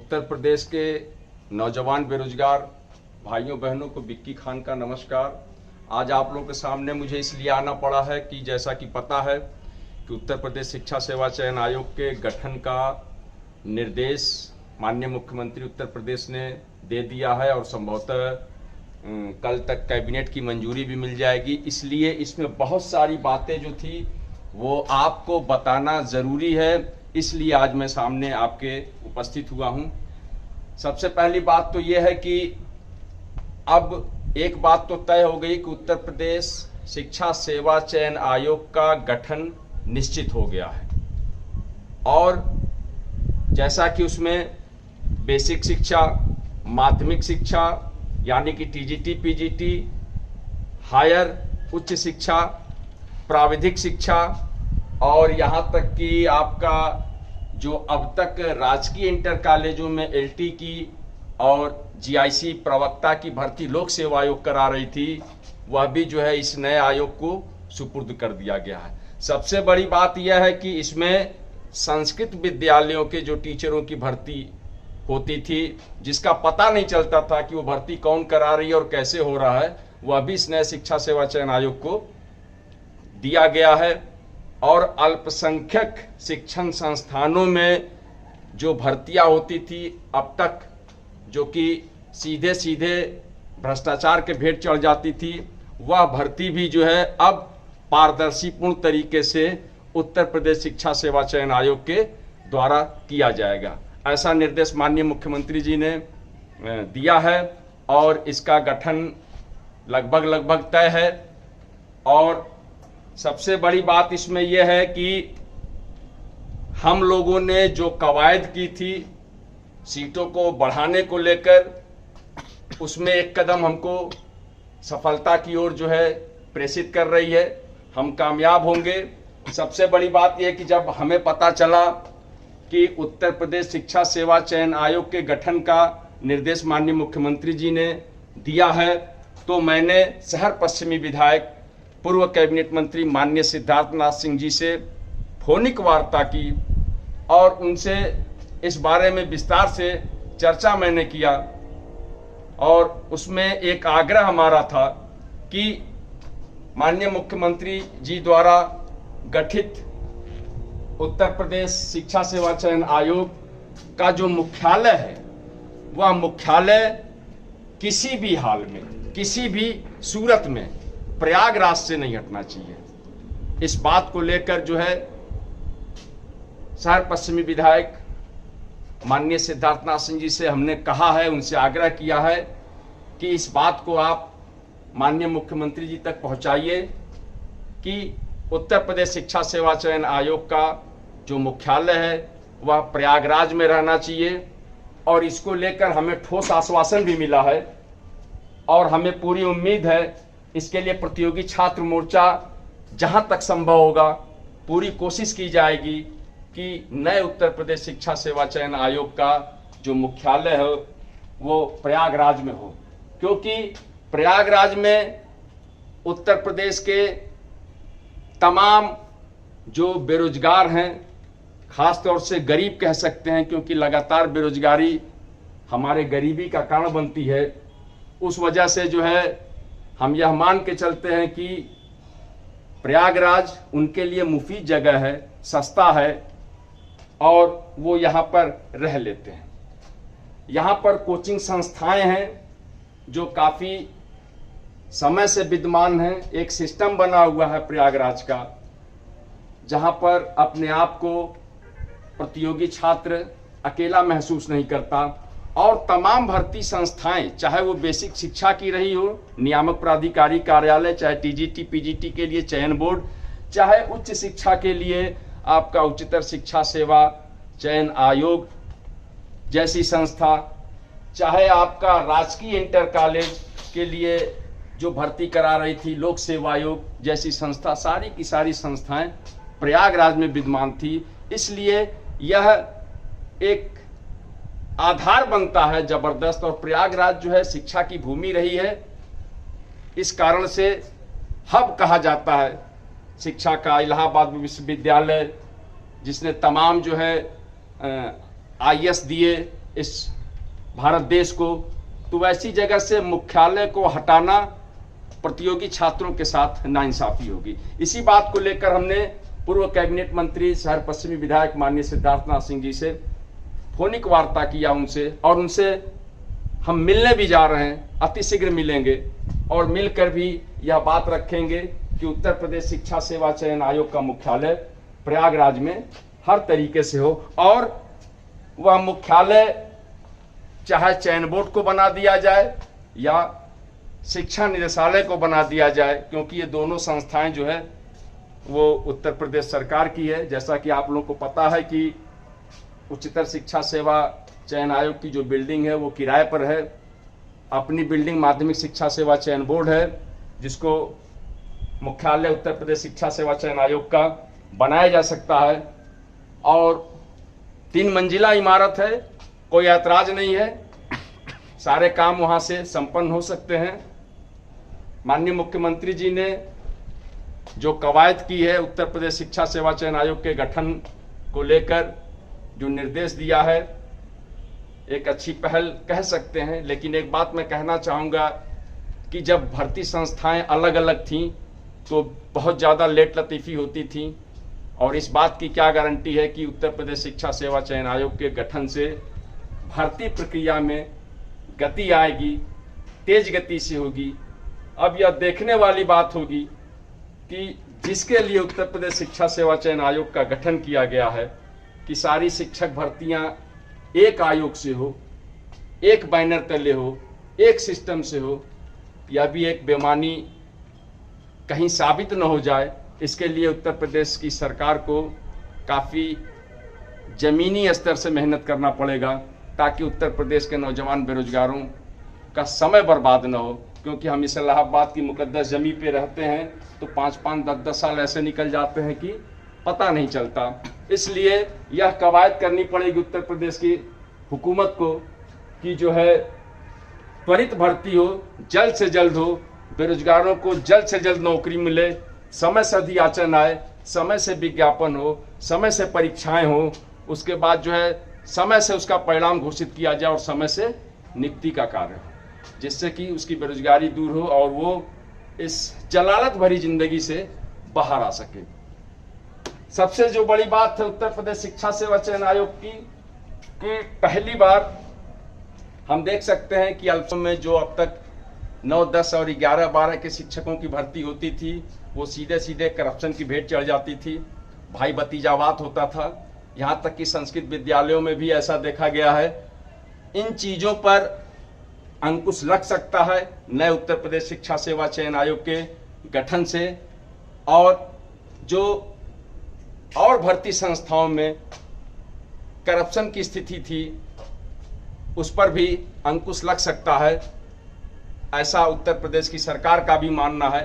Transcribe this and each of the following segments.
उत्तर प्रदेश के नौजवान बेरोजगार भाइयों बहनों को विक्की खान का नमस्कार। आज आप लोगों के सामने मुझे इसलिए आना पड़ा है कि जैसा कि पता है कि उत्तर प्रदेश शिक्षा सेवा चयन आयोग के गठन का निर्देश माननीय मुख्यमंत्री उत्तर प्रदेश ने दे दिया है और संभवतः कल तक कैबिनेट की मंजूरी भी मिल जाएगी। इसलिए इसमें बहुत सारी बातें जो थी वो आपको बताना ज़रूरी है, इसलिए आज मैं सामने आपके उपस्थित हुआ हूं। सबसे पहली बात तो ये है कि अब एक बात तो तय हो गई कि उत्तर प्रदेश शिक्षा सेवा चयन आयोग का गठन निश्चित हो गया है और जैसा कि उसमें बेसिक शिक्षा, माध्यमिक शिक्षा यानी कि टीजीटी, पीजीटी, हायर उच्च शिक्षा, प्राविधिक शिक्षा और यहाँ तक कि आपका जो अब तक राजकीय इंटर कॉलेजों में एलटी की और जीआईसी प्रवक्ता की भर्ती लोक सेवा आयोग करा रही थी, वह भी जो है इस नए आयोग को सुपुर्द कर दिया गया है। सबसे बड़ी बात यह है कि इसमें संस्कृत विद्यालयों के जो टीचरों की भर्ती होती थी, जिसका पता नहीं चलता था कि वो भर्ती कौन करा रही है और कैसे हो रहा है, वह भी इस नए शिक्षा सेवा चयन आयोग को दिया गया है। और अल्पसंख्यक शिक्षण संस्थानों में जो भर्तियां होती थी अब तक, जो कि सीधे सीधे भ्रष्टाचार के भेंट चढ़ जाती थी, वह भर्ती भी जो है अब पारदर्शीपूर्ण तरीके से उत्तर प्रदेश शिक्षा सेवा चयन आयोग के द्वारा किया जाएगा। ऐसा निर्देश माननीय मुख्यमंत्री जी ने दिया है और इसका गठन लगभग तय है। और सबसे बड़ी बात इसमें यह है कि हम लोगों ने जो कवायद की थी सीटों को बढ़ाने को लेकर, उसमें एक कदम हमको सफलता की ओर जो है प्रेषित कर रही है। हम कामयाब होंगे। सबसे बड़ी बात यह कि जब हमें पता चला कि उत्तर प्रदेश शिक्षा सेवा चयन आयोग के गठन का निर्देश माननीय मुख्यमंत्री जी ने दिया है, तो मैंने शहर पश्चिमी विधायक पूर्व कैबिनेट मंत्री माननीय सिद्धार्थनाथ सिंह जी से फोनिक वार्ता की और उनसे इस बारे में विस्तार से चर्चा मैंने किया। और उसमें एक आग्रह हमारा था कि माननीय मुख्यमंत्री जी द्वारा गठित उत्तर प्रदेश शिक्षा सेवा चयन आयोग का जो मुख्यालय है, वह मुख्यालय किसी भी हाल में, किसी भी सूरत में प्रयागराज से नहीं हटना चाहिए। इस बात को लेकर जो है शहर पश्चिमी विधायक माननीय सिद्धार्थनाथ सिंह जी से हमने कहा है, उनसे आग्रह किया है कि इस बात को आप माननीय मुख्यमंत्री जी तक पहुंचाइए कि उत्तर प्रदेश शिक्षा सेवा चयन आयोग का जो मुख्यालय है वह प्रयागराज में रहना चाहिए। और इसको लेकर हमें ठोस आश्वासन भी मिला है और हमें पूरी उम्मीद है इसके लिए प्रतियोगी छात्र मोर्चा जहां तक संभव होगा पूरी कोशिश की जाएगी कि नए उत्तर प्रदेश शिक्षा सेवा चयन आयोग का जो मुख्यालय है वो प्रयागराज में हो, क्योंकि प्रयागराज में उत्तर प्रदेश के तमाम जो बेरोजगार हैं, खास तौर से गरीब कह सकते हैं, क्योंकि लगातार बेरोजगारी हमारे गरीबी का कारण बनती है। उस वजह से जो है हम यह मान के चलते हैं कि प्रयागराज उनके लिए मुफीद जगह है, सस्ता है और वो यहाँ पर रह लेते हैं। यहाँ पर कोचिंग संस्थाएं हैं जो काफ़ी समय से विद्यमान हैं। एक सिस्टम बना हुआ है प्रयागराज का, जहाँ पर अपने आप को प्रतियोगी छात्र अकेला महसूस नहीं करता। और तमाम भर्ती संस्थाएं, चाहे वो बेसिक शिक्षा की रही हो, नियामक प्राधिकारी कार्यालय, चाहे टीजीटी, पीजीटी के लिए चयन बोर्ड, चाहे उच्च शिक्षा के लिए आपका उच्चतर शिक्षा सेवा चयन आयोग जैसी संस्था, चाहे आपका राजकीय इंटर कॉलेज के लिए जो भर्ती करा रही थी लोक सेवा आयोग जैसी संस्था, सारी की सारी संस्थाएं प्रयागराज में विद्यमान थी। इसलिए यह एक आधार बनता है जबरदस्त। और प्रयागराज जो है शिक्षा की भूमि रही है, इस कारण से हब कहा जाता है शिक्षा का। इलाहाबाद विश्वविद्यालय जिसने तमाम जो है आईएएस दिए, इस भारत देश को, तो वैसी जगह से मुख्यालय को हटाना प्रतियोगी छात्रों के साथ नाइंसाफी होगी। इसी बात को लेकर हमने पूर्व कैबिनेट मंत्री शहर पश्चिमी विधायक माननीय सिद्धार्थनाथ सिंह जी से फोनिक वार्ता किया उनसे, और उनसे हम मिलने भी जा रहे हैं, अतिशीघ्र मिलेंगे और मिलकर भी यह बात रखेंगे कि उत्तर प्रदेश शिक्षा सेवा चयन आयोग का मुख्यालय प्रयागराज में हर तरीके से हो, और वह मुख्यालय चाहे चयन बोर्ड को बना दिया जाए या शिक्षा निदेशालय को बना दिया जाए, क्योंकि ये दोनों संस्थाएं जो है वो उत्तर प्रदेश सरकार की है। जैसा कि आप लोगों को पता है कि उच्चतर शिक्षा सेवा चयन आयोग की जो बिल्डिंग है वो किराए पर है। अपनी बिल्डिंग माध्यमिक शिक्षा सेवा चयन बोर्ड है, जिसको मुख्यालय उत्तर प्रदेश शिक्षा सेवा चयन आयोग का बनाया जा सकता है, और 3 मंजिला इमारत है, कोई ऐतराज नहीं है, सारे काम वहां से संपन्न हो सकते हैं। माननीय मुख्यमंत्री जी ने जो कवायद की है उत्तर प्रदेश शिक्षा सेवा चयन आयोग के गठन को लेकर, जो निर्देश दिया है, एक अच्छी पहल कह सकते हैं। लेकिन एक बात मैं कहना चाहूँगा कि जब भर्ती संस्थाएं अलग अलग थीं तो बहुत ज़्यादा लेट लतीफ़ी होती थी, और इस बात की क्या गारंटी है कि उत्तर प्रदेश शिक्षा सेवा चयन आयोग के गठन से भर्ती प्रक्रिया में गति आएगी, तेज गति से होगी। अब यह देखने वाली बात होगी कि जिसके लिए उत्तर प्रदेश शिक्षा सेवा चयन आयोग का गठन किया गया है कि सारी शिक्षक भर्तियां एक आयोग से हो, एक बैनर तले हो, एक सिस्टम से हो, यह भी एक बेईमानी कहीं साबित न हो जाए, इसके लिए उत्तर प्रदेश की सरकार को काफ़ी जमीनी स्तर से मेहनत करना पड़ेगा, ताकि उत्तर प्रदेश के नौजवान बेरोजगारों का समय बर्बाद न हो। क्योंकि हम इस इलाहाबाद की मुकद्दस जमी पे रहते हैं तो 5-5, 10-10 साल ऐसे निकल जाते हैं कि पता नहीं चलता। इसलिए यह कवायद करनी पड़ेगी उत्तर प्रदेश की हुकूमत को कि जो है त्वरित भर्ती हो, जल्द से जल्द हो, बेरोजगारों को जल्द से जल्द नौकरी मिले, समय से अधियाचन आए, समय से विज्ञापन हो, समय से परीक्षाएं हो, उसके बाद जो है समय से उसका परिणाम घोषित किया जाए और समय से नियुक्ति का कार्य हो, जिससे कि उसकी बेरोजगारी दूर हो और वो इस जलालत भरी जिंदगी से बाहर आ सके। सबसे जो बड़ी बात है उत्तर प्रदेश शिक्षा सेवा चयन आयोग की कि पहली बार हम देख सकते हैं कि अल्प में जो अब तक 9, 10 और 11, 12 के शिक्षकों की भर्ती होती थी, वो सीधे सीधे करप्शन की भेंट चढ़ जाती थी, भाई भतीजावाद होता था। यहाँ तक कि संस्कृत विद्यालयों में भी ऐसा देखा गया है। इन चीज़ों पर अंकुश लग सकता है नए उत्तर प्रदेश शिक्षा सेवा चयन आयोग के गठन से, और जो और भर्ती संस्थाओं में करप्शन की स्थिति थी उस पर भी अंकुश लग सकता है, ऐसा उत्तर प्रदेश की सरकार का भी मानना है।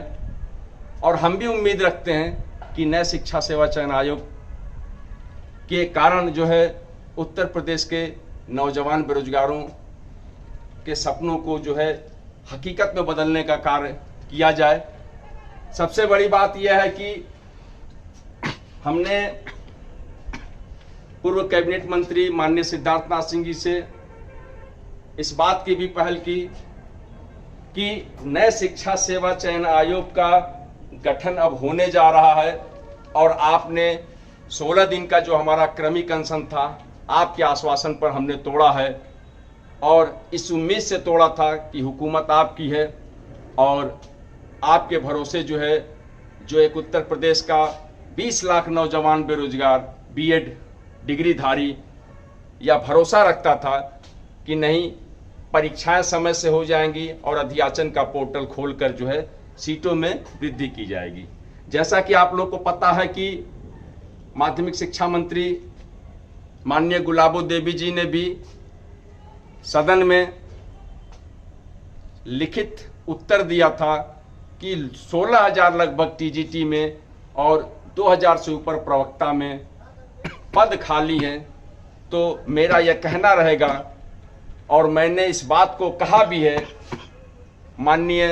और हम भी उम्मीद रखते हैं कि नए शिक्षा सेवा चयन आयोग के कारण जो है उत्तर प्रदेश के नौजवान बेरोजगारों के सपनों को जो है हकीकत में बदलने का कार्य किया जाए। सबसे बड़ी बात यह है कि हमने पूर्व कैबिनेट मंत्री माननीय सिद्धार्थनाथ सिंह जी से इस बात की भी पहल की कि नए शिक्षा सेवा चयन आयोग का गठन अब होने जा रहा है, और आपने 16 दिन का जो हमारा क्रमिक अनशन था आपके आश्वासन पर हमने तोड़ा है, और इस उम्मीद से तोड़ा था कि हुकूमत आपकी है और आपके भरोसे जो है जो एक उत्तर प्रदेश का 20 लाख नौजवान बेरोजगार बीएड डिग्रीधारी या भरोसा रखता था कि नहीं परीक्षाएं समय से हो जाएंगी और अधियाचन का पोर्टल खोलकर जो है सीटों में वृद्धि की जाएगी। जैसा कि आप लोग को पता है कि माध्यमिक शिक्षा मंत्री माननीय गुलाबो देवी जी ने भी सदन में लिखित उत्तर दिया था कि 16,000 लगभग टीजीटी में और 2,000 से ऊपर प्रवक्ता में पद खाली हैं। तो मेरा यह कहना रहेगा, और मैंने इस बात को कहा भी है माननीय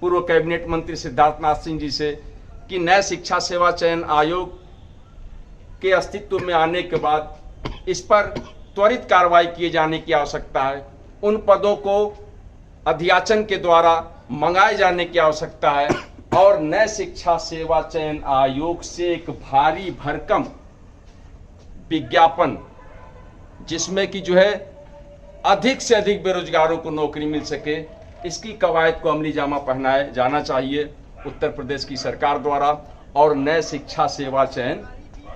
पूर्व कैबिनेट मंत्री सिद्धार्थनाथ सिंह जी से, कि नए शिक्षा सेवा चयन आयोग के अस्तित्व में आने के बाद इस पर त्वरित कार्रवाई किए जाने की आवश्यकता है। उन पदों को अध्याचन के द्वारा मंगाए जाने की आवश्यकता है और नए शिक्षा सेवा चयन आयोग से एक भारी भरकम विज्ञापन, जिसमें कि जो है अधिक से अधिक बेरोजगारों को नौकरी मिल सके, इसकी कवायद को अमली जामा पहनाया जाना चाहिए उत्तर प्रदेश की सरकार द्वारा और नए शिक्षा सेवा चयन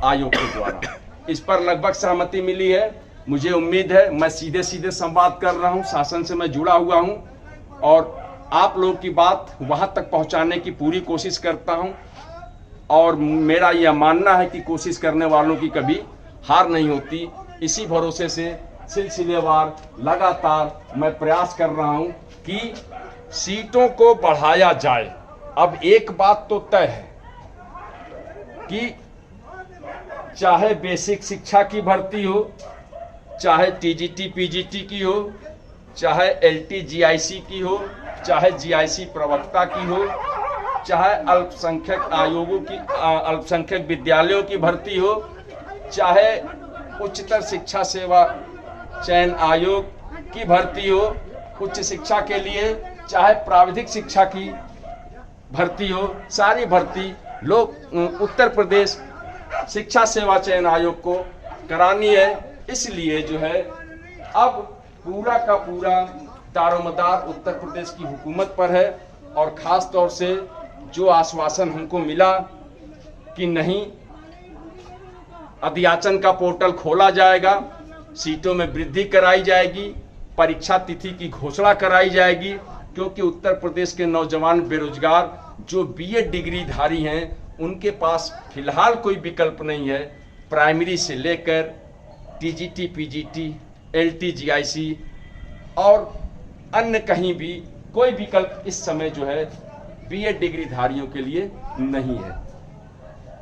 आयोग के द्वारा। इस पर लगभग सहमति मिली है। मुझे उम्मीद है, मैं सीधे सीधे संवाद कर रहा हूं, शासन से मैं जुड़ा हुआ हूं और आप लोगों की बात वहां तक पहुंचाने की पूरी कोशिश करता हूं और मेरा यह मानना है कि कोशिश करने वालों की कभी हार नहीं होती। इसी भरोसे से सिलसिलेवार लगातार मैं प्रयास कर रहा हूं कि सीटों को बढ़ाया जाए। अब एक बात तो तय है कि चाहे बेसिक शिक्षा की भर्ती हो, चाहे टीजीटी पीजीटी की हो, चाहे एलटी जीआईसी की हो, चाहे जीआईसी प्रवक्ता की हो, चाहे अल्पसंख्यक आयोगों की अल्पसंख्यक विद्यालयों की भर्ती हो, चाहे उच्चतर शिक्षा सेवा चयन आयोग की भर्ती हो उच्च शिक्षा के लिए, चाहे प्राविधिक शिक्षा की भर्ती हो, सारी भर्ती लोग उत्तर प्रदेश शिक्षा सेवा चयन आयोग को करानी है। इसलिए जो है अब पूरा का पूरा दारोमदार उत्तर प्रदेश की हुकूमत पर है और खास तौर से जो आश्वासन हमको मिला कि नहीं, अध्याचन का पोर्टल खोला जाएगा, सीटों में वृद्धि कराई जाएगी, परीक्षा तिथि की घोषणा कराई जाएगी, क्योंकि उत्तर प्रदेश के नौजवान बेरोजगार जो बीएड डिग्रीधारी हैं उनके पास फिलहाल कोई विकल्प नहीं है। प्राइमरी से लेकर टीजीटी पीजीटी एलटी जीआईसी और अन्य कहीं भी कोई विकल्प इस समय जो है बीएड डिग्रीधारियों के लिए नहीं है।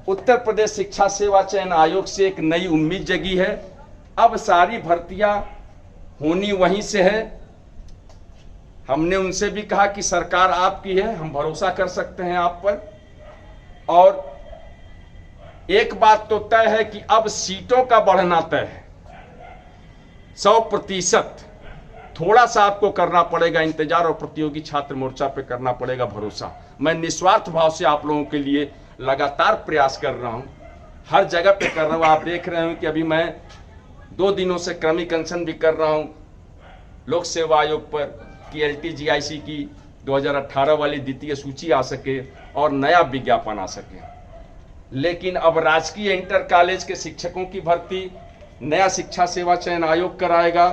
उत्तर प्रदेश शिक्षा सेवा चयन आयोग से एक नई उम्मीद जगी है। अब सारी भर्तियां होनी वहीं से है। हमने उनसे भी कहा कि सरकार आपकी है, हम भरोसा कर सकते हैं आप पर। और एक बात तो तय है कि अब सीटों का बढ़ना तय है 100%। थोड़ा सा आपको करना पड़ेगा इंतजार और प्रतियोगी छात्र मोर्चा पे करना पड़ेगा भरोसा। मैं निस्वार्थ भाव से आप लोगों के लिए लगातार प्रयास कर रहा हूं, हर जगह पे कर रहा हूं। आप देख रहे हो कि अभी मैं 2 दिनों से क्रमिक अनशन भी कर रहा हूं लोक सेवा आयोग पर कि एलटी जीआईसी की 2018 वाली द्वितीय सूची आ सके और नया विज्ञापन आ सके। लेकिन अब राजकीय इंटर कॉलेज के शिक्षकों की भर्ती नया शिक्षा सेवा चयन आयोग कराएगा,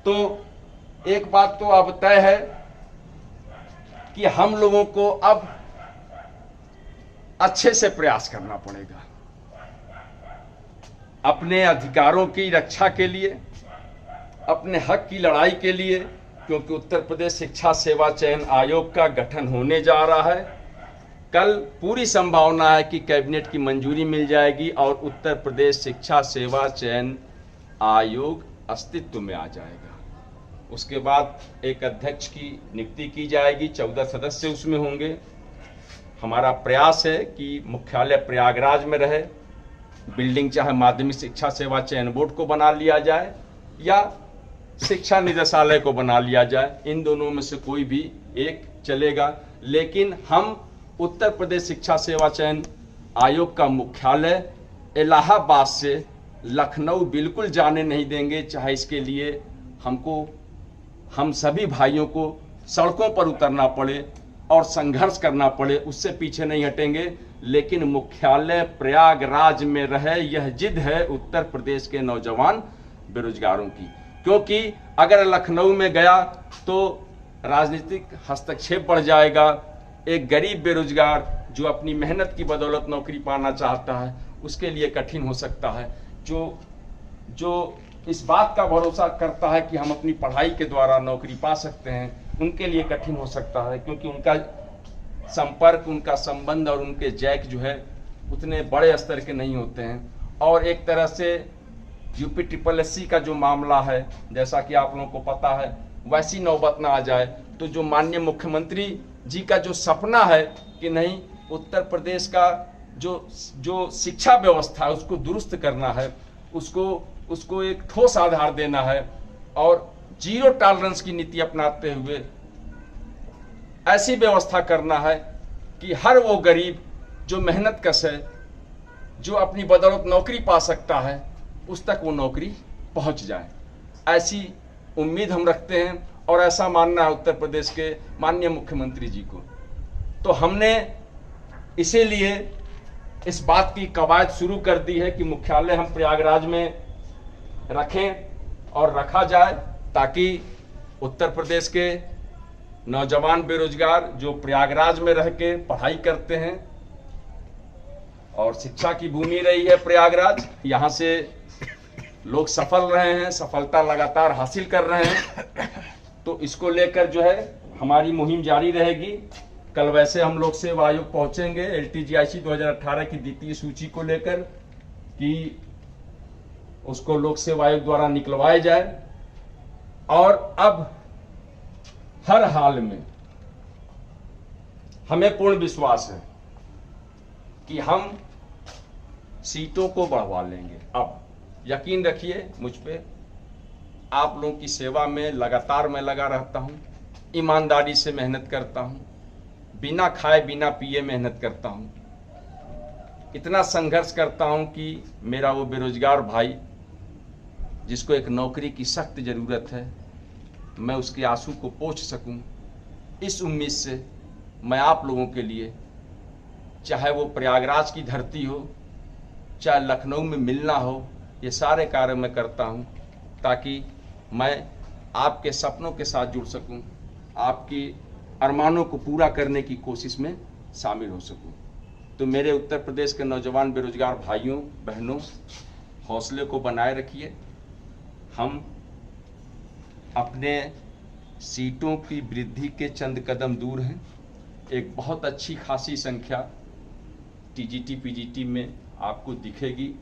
तो एक बात तो अब तय है कि हम लोगों को अब अच्छे से प्रयास करना पड़ेगा अपने अधिकारों की रक्षा के लिए, अपने हक की लड़ाई के लिए, क्योंकि उत्तर प्रदेश शिक्षा सेवा चयन आयोग का गठन होने जा रहा है। कल पूरी संभावना है कि कैबिनेट की मंजूरी मिल जाएगी और उत्तर प्रदेश शिक्षा सेवा चयन आयोग अस्तित्व में आ जाएगा। उसके बाद एक अध्यक्ष की नियुक्ति की जाएगी, 14 सदस्य उसमें होंगे। हमारा प्रयास है कि मुख्यालय प्रयागराज में रहे, बिल्डिंग चाहे माध्यमिक शिक्षा सेवा चयन बोर्ड को बना लिया जाए या शिक्षा निदेशालय को बना लिया जाए, इन दोनों में से कोई भी एक चलेगा। लेकिन हम उत्तर प्रदेश शिक्षा सेवा चयन आयोग का मुख्यालय इलाहाबाद से लखनऊ बिल्कुल जाने नहीं देंगे, चाहे इसके लिए हम सभी भाइयों को सड़कों पर उतरना पड़े और संघर्ष करना पड़े, उससे पीछे नहीं हटेंगे। लेकिन मुख्यालय प्रयागराज में रहे, यह जिद है उत्तर प्रदेश के नौजवान बेरोजगारों की। क्योंकि अगर लखनऊ में गया तो राजनीतिक हस्तक्षेप बढ़ जाएगा। एक गरीब बेरोजगार जो अपनी मेहनत की बदौलत नौकरी पाना चाहता है, उसके लिए कठिन हो सकता है। जो इस बात का भरोसा करता है कि हम अपनी पढ़ाई के द्वारा नौकरी पा सकते हैं, उनके लिए कठिन हो सकता है, क्योंकि उनका संपर्क, उनका संबंध और उनके जैक जो है उतने बड़े स्तर के नहीं होते हैं। और एक तरह से यूपी SSC का जो मामला है, जैसा कि आप लोगों को पता है, वैसी नौबत ना आ जाए। तो जो माननीय मुख्यमंत्री जी का जो सपना है कि नहीं, उत्तर प्रदेश का जो शिक्षा व्यवस्था है उसको दुरुस्त करना है, उसको उसको एक ठोस आधार देना है और जीरो टॉलरेंस की नीति अपनाते हुए ऐसी व्यवस्था करना है कि हर वो गरीब जो मेहनत कश है, जो अपनी बदौलत नौकरी पा सकता है, उस तक वो नौकरी पहुंच जाए। ऐसी उम्मीद हम रखते हैं और ऐसा मानना है उत्तर प्रदेश के माननीय मुख्यमंत्री जी को। तो हमने इसीलिए इस बात की कवायद शुरू कर दी है कि मुख्यालय हम प्रयागराज में रखें और रखा जाए, ताकि उत्तर प्रदेश के नौजवान बेरोजगार जो प्रयागराज में रह के पढ़ाई करते हैं, और शिक्षा की भूमि रही है प्रयागराज, यहाँ से लोग सफल रहे हैं, सफलता लगातार हासिल कर रहे हैं। तो इसको लेकर जो है हमारी मुहिम जारी रहेगी। कल वैसे हम लोग सेवा आयोग पहुंचेंगे LTGIC 2018 की द्वितीय सूची को लेकर कि उसको लोक सेवा आयोग द्वारा निकलवाया जाए। और अब हर हाल में हमें पूर्ण विश्वास है कि हम सीटों को बढ़वा लेंगे। अब यकीन रखिए मुझ पे, आप लोगों की सेवा में लगातार मैं लगा रहता हूं, ईमानदारी से मेहनत करता हूं, बिना खाए बिना पिए मेहनत करता हूं, इतना संघर्ष करता हूं कि मेरा वो बेरोजगार भाई जिसको एक नौकरी की सख्त जरूरत है, मैं उसके आंसू को पोंछ सकूं। इस उम्मीद से मैं आप लोगों के लिए, चाहे वो प्रयागराज की धरती हो, चाहे लखनऊ में मिलना हो, ये सारे कार्य मैं करता हूं ताकि मैं आपके सपनों के साथ जुड़ सकूं, आपकी अरमानों को पूरा करने की कोशिश में शामिल हो सकूं। तो मेरे उत्तर प्रदेश के नौजवान बेरोजगार भाइयों बहनों, हौसले को बनाए रखिए। हम अपने सीटों की वृद्धि के चंद कदम दूर हैं। एक बहुत अच्छी खासी संख्या TGT PGT में आपको दिखेगी।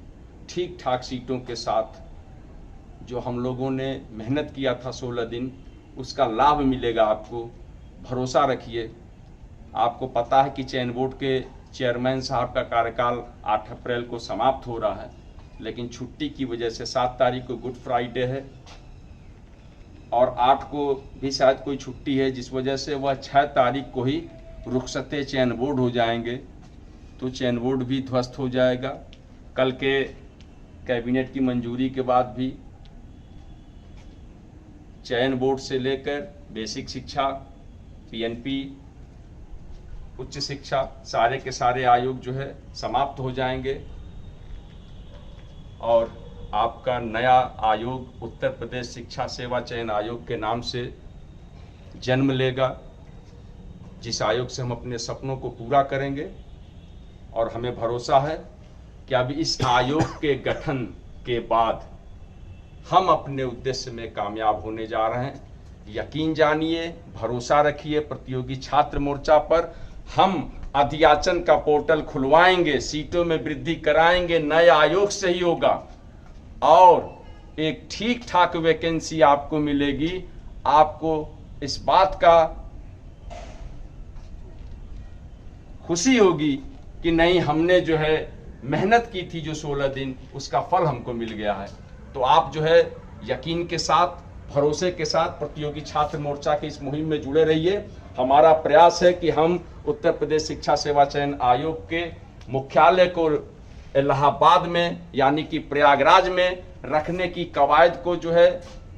ठीक ठाक सीटों के साथ जो हम लोगों ने मेहनत किया था 16 दिन, उसका लाभ मिलेगा आपको, भरोसा रखिए। आपको पता है कि चयन बोर्ड के चेयरमैन साहब का कार्यकाल 8 अप्रैल को समाप्त हो रहा है, लेकिन छुट्टी की वजह से 7 तारीख को गुड फ्राइडे है और 8 को भी शायद कोई छुट्टी है, जिस वजह से वह 6 तारीख को ही रुखसते चयन बोर्ड हो जाएंगे। तो चयन बोर्ड भी ध्वस्त हो जाएगा। कल के कैबिनेट की मंजूरी के बाद भी चयन बोर्ड से लेकर बेसिक शिक्षा, PNP, उच्च शिक्षा, सारे के सारे आयोग जो है समाप्त हो जाएंगे और आपका नया आयोग उत्तर प्रदेश शिक्षा सेवा चयन आयोग के नाम से जन्म लेगा, जिस आयोग से हम अपने सपनों को पूरा करेंगे। और हमें भरोसा है कि अब इस आयोग के गठन के बाद हम अपने उद्देश्य में कामयाब होने जा रहे हैं। यकीन जानिए, भरोसा रखिए प्रतियोगी छात्र मोर्चा पर। हम अध्याचन का पोर्टल खुलवाएंगे, सीटों में वृद्धि कराएंगे, नए आयोग से ही होगा और एक ठीक ठाक वैकेंसी आपको मिलेगी। आपको इस बात का खुशी होगी कि नहीं, हमने जो है मेहनत की थी जो 16 दिन, उसका फल हमको मिल गया है। तो आप जो है यकीन के साथ, भरोसे के साथ प्रतियोगी छात्र मोर्चा की इस मुहिम में जुड़े रहिए। हमारा प्रयास है कि हम उत्तर प्रदेश शिक्षा सेवा चयन आयोग के मुख्यालय को इलाहाबाद में यानी कि प्रयागराज में रखने की कवायद को जो है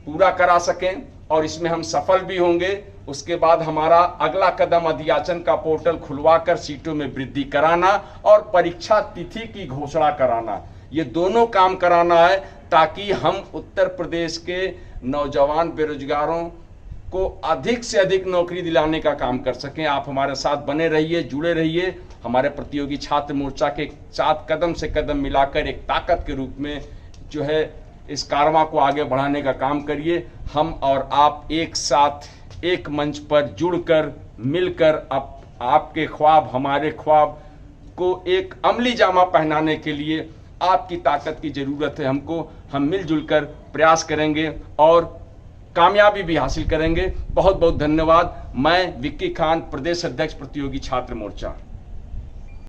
पूरा करा सकें और इसमें हम सफल भी होंगे। उसके बाद हमारा अगला कदम अध्याचन का पोर्टल खुलवाकर सीटों में वृद्धि कराना और परीक्षा तिथि की घोषणा कराना, ये दोनों काम कराना है ताकि हम उत्तर प्रदेश के नौजवान बेरोजगारों को अधिक से अधिक नौकरी दिलाने का काम कर सकें। आप हमारे साथ बने रहिए, जुड़े रहिए। हमारे प्रतियोगी छात्र मोर्चा के साथ कदम से कदम मिलाकर एक ताकत के रूप में जो है इस कारवां को आगे बढ़ाने का काम करिए। हम और आप एक साथ एक मंच पर जुड़कर मिलकर आपके ख्वाब, हमारे ख्वाब को एक अमली जामा पहनाने के लिए आपकी ताकत की जरूरत है हमको। हम मिलजुल कर प्रयास करेंगे और कामयाबी भी हासिल करेंगे। बहुत बहुत धन्यवाद। मैं विक्की खान, प्रदेश अध्यक्ष प्रतियोगी छात्र मोर्चा।